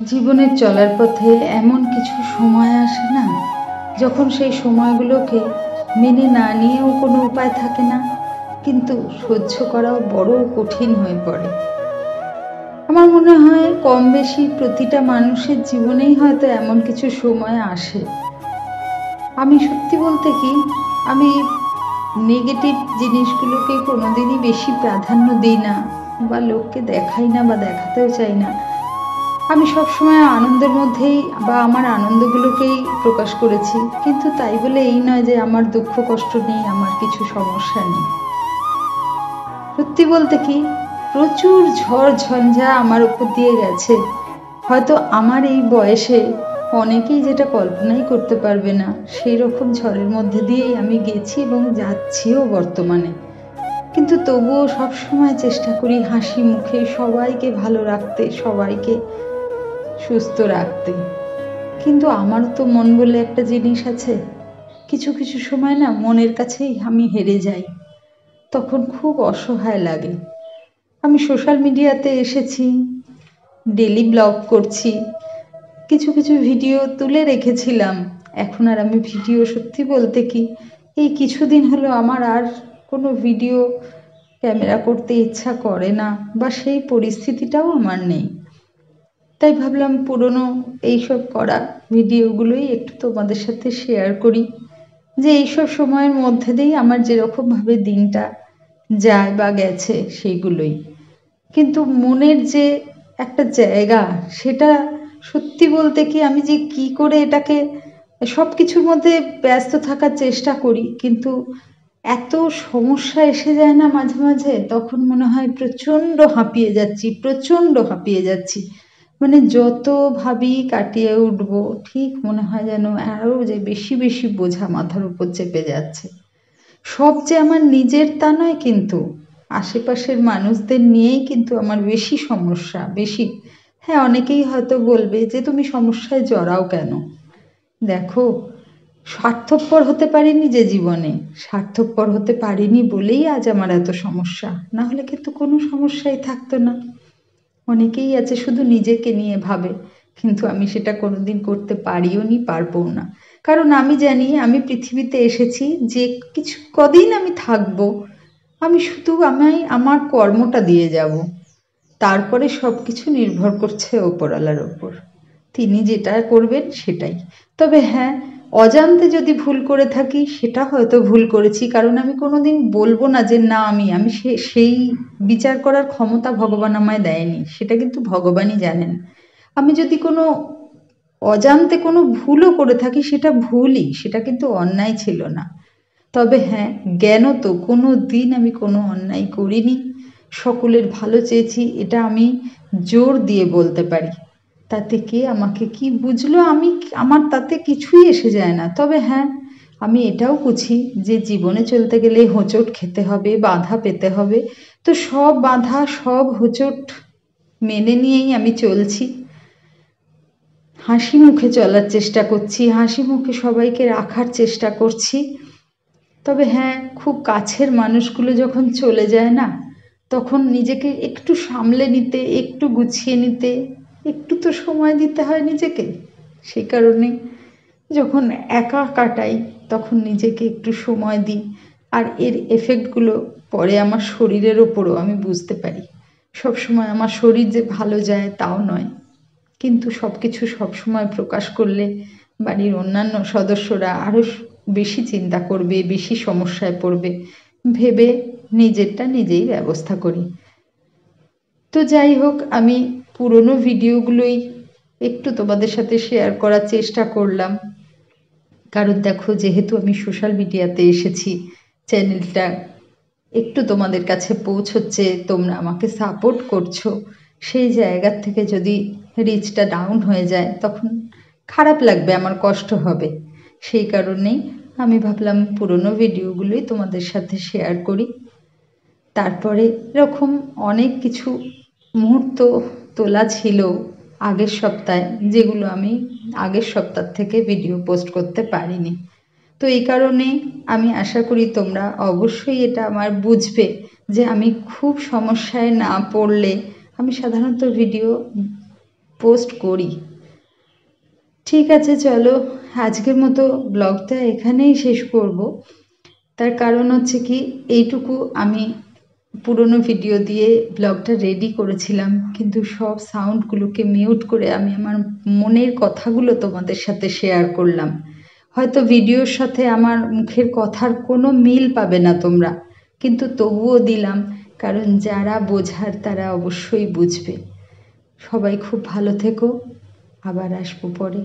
জীবনের চলার পথে এমন কিছু সময় আসে না, যখন সেই সময়গুলোকে মেনে না নিয়েও কোনো উপায় থাকে না, কিন্তু সহ্য করাও বড় কঠিন হয়ে পড়ে। আমার মনে হয় কম বেশি প্রতিটা মানুষের জীবনেই হয়তো এমন কিছু সময় আসে। আমি সত্যি বলতে কি, আমি নেগেটিভ জিনিসগুলোকে কোনোদিনই বেশি প্রাধান্য দিই না, বা লোককে দেখাই না, বা দেখাতেও চাই না। আমি সবসময় আনন্দের মধ্যেই বা আমার আনন্দগুলোকেই প্রকাশ করেছি, কিন্তু তাই বলে এই নয় যে আমার দুঃখ কষ্ট নেই, আমার কিছু সমস্যা নেই। সত্যি বলতে কি, প্রচুর ঝড় ঝঞ্ঝা আমার উপর দিয়ে গেছে। হয়তো আমার এই বয়সে অনেকেই যেটা কল্পনাই করতে পারবে না, সেই রকম ঝড়ের মধ্যে দিয়েই আমি গেছি এবং যাচ্ছিও বর্তমানে। কিন্তু তবুও সবসময় চেষ্টা করি হাসি মুখে সবাইকে ভালো রাখতে, সবাইকে সুস্থ রাখতে। কিন্তু আমারও তো মন বলে একটা জিনিস আছে। কিছু কিছু সময় না মনের কাছেই আমি হেরে যাই, তখন খুব অসহায় লাগে। আমি সোশ্যাল মিডিয়াতে এসেছি, ডেলি ব্লগ করছি, কিছু কিছু ভিডিও তুলে রেখেছিলাম। এখন আর আমি ভিডিও, সত্যি বলতে কি, এই কিছুদিন হলো আমার আর কোনো ভিডিও ক্যামেরা করতে ইচ্ছা করে না, বা সেই পরিস্থিতিটাও আমার নেই। তাই ভাবলাম পুরনো এইসব করা ভিডিওগুলোই একটু তোমাদের সাথে শেয়ার করি, যে এইসব সময়ের মধ্যে দিয়েই আমার যেরকমভাবে দিনটা যায় বা গেছে সেইগুলোই। কিন্তু মনের যে একটা জায়গা, সেটা সত্যি বলতে কি, আমি যে কি করে এটাকে, সব কিছুর মধ্যে ব্যস্ত থাকার চেষ্টা করি, কিন্তু এত সমস্যা এসে যায় না মাঝে মাঝে, তখন মনে হয় প্রচণ্ড হাঁপিয়ে যাচ্ছি, প্রচণ্ড হাঁপিয়ে যাচ্ছি। মানে যত ভাবি কাটিয়ে উঠবো, ঠিক মনে হয় যেন আরও যে বেশি বেশি বোঝা মাথার উপর চেপে যাচ্ছে। সব যে আমার নিজের তা নয়, কিন্তু আশেপাশের মানুষদের নিয়েই কিন্তু আমার বেশি সমস্যা, বেশি। হ্যাঁ, অনেকেই হয়তো বলবে যে তুমি সমস্যায় জড়াও কেন। দেখো, স্বার্থপর হতে পারিনি যে জীবনে, স্বার্থপর হতে পারিনি বলেই আজ আমার এত সমস্যা, না হলে কিন্তু কোনো সমস্যাই থাকতো না। অনেকেই আছে শুধু নিজেকে নিয়ে ভাবে, কিন্তু আমি সেটা কোনোদিন করতে পারিও নি, পারবো না। কারণ আমি জানি আমি পৃথিবীতে এসেছি যে কিছু কদিন আমি থাকবো, আমি শুধু আমার কর্মটা দিয়ে যাব। তারপরে সব কিছু নির্ভর করছে ওপরওয়ালার ওপর, তিনি যেটা করবেন সেটাই। তবে হ্যাঁ, অজান্তে যদি ভুল করে থাকি, সেটা হয়তো ভুল করেছি, কারণ আমি কোনোদিন বলবো না যে না, আমি সেই বিচার করার ক্ষমতা ভগবান আমায় দেয়নি, সেটা কিন্তু ভগবানই জানেন। আমি যদি কোনো অজান্তে কোনো ভুলও করে থাকি, সেটা ভুলই, সেটা কিন্তু অন্যায় ছিল না। তবে হ্যাঁ, জ্ঞানত কোনো দিন আমি কোনো অন্যায় করিনি, সকলের ভালো চেয়েছি, এটা আমি জোর দিয়ে বলতে পারি। তাতে কে আমাকে কি বুঝলো, আমার তাতে কিছুই এসে যায় না। তবে হ্যাঁ, আমি এটাও বুঝি যে জীবনে চলতে গেলে হোঁচট খেতে হবে, বাধা পেতে হবে। তো সব বাধা, সব হোঁচট মেনে নিয়েই আমি চলছি, হাসি মুখে চলার চেষ্টা করছি, হাসি মুখে সবাইকে রাখার চেষ্টা করছি। তবে হ্যাঁ, খুব কাছের মানুষগুলো যখন চলে যায় না, তখন নিজেকে একটু সামলে নিতে, একটু গুছিয়ে নিতে, একটু তো সময় দিতে হয় নিজেকে। সেই কারণে যখন একা কাটাই, তখন নিজেকে একটু সময় দিই। আর এর এফেক্টগুলো পরে আমার শরীরের ওপরও আমি বুঝতে পারি। সবসময় আমার শরীর যে ভালো যায় তাও নয়, কিন্তু সব কিছু সবসময় প্রকাশ করলে বাড়ির অন্যান্য সদস্যরা আরও বেশি চিন্তা করবে, বেশি সমস্যায় পড়বে, ভেবে নিজেরটা নিজেই ব্যবস্থা করি। তো যাই হোক, আমি পুরনো ভিডিওগুলোই একটু তোমাদের সাথে শেয়ার করার চেষ্টা করলাম। কারণ দেখো, যেহেতু আমি সোশ্যাল মিডিয়াতে এসেছি, চ্যানেলটা একটু তোমাদের কাছে পৌঁছচ্ছে, তোমরা আমাকে সাপোর্ট করছো, সেই জায়গার থেকে যদি রিচটা ডাউন হয়ে যায়, তখন খারাপ লাগবে, আমার কষ্ট হবে। সেই কারণেই আমি ভাবলাম পুরনো ভিডিওগুলোই তোমাদের সাথে শেয়ার করি। তারপরে এরকম অনেক কিছু মুহূর্ত তোলা ছিল আগের সপ্তাহে, যেগুলো আমি আগের সপ্তাহ থেকে ভিডিও পোস্ট করতে পারিনি। তো এই কারণে আমি আশা করি তোমরা অবশ্যই এটা আমার বুঝবে, যে আমি খুব সমস্যায় না পড়লে আমি সাধারণত ভিডিও পোস্ট করি। ঠিক আছে, চলো আজকের মতো ব্লগটা এখানেই শেষ করব। তার কারণ হচ্ছে কি, এইটুকু আমি পুরনো ভিডিও দিয়ে ব্লগটা রেডি করেছিলাম, কিন্তু সব সাউন্ডগুলোকে মিউট করে আমি আমার মনের কথাগুলো তোমাদের সাথে শেয়ার করলাম। হয়তো ভিডিওর সাথে আমার মুখের কথার কোনো মিল পাবে না তোমরা, কিন্তু তবুও দিলাম, কারণ যারা বোঝার তারা অবশ্যই বুঝবে। সবাই খুব ভালো থেকো, আবার আসবো পরে।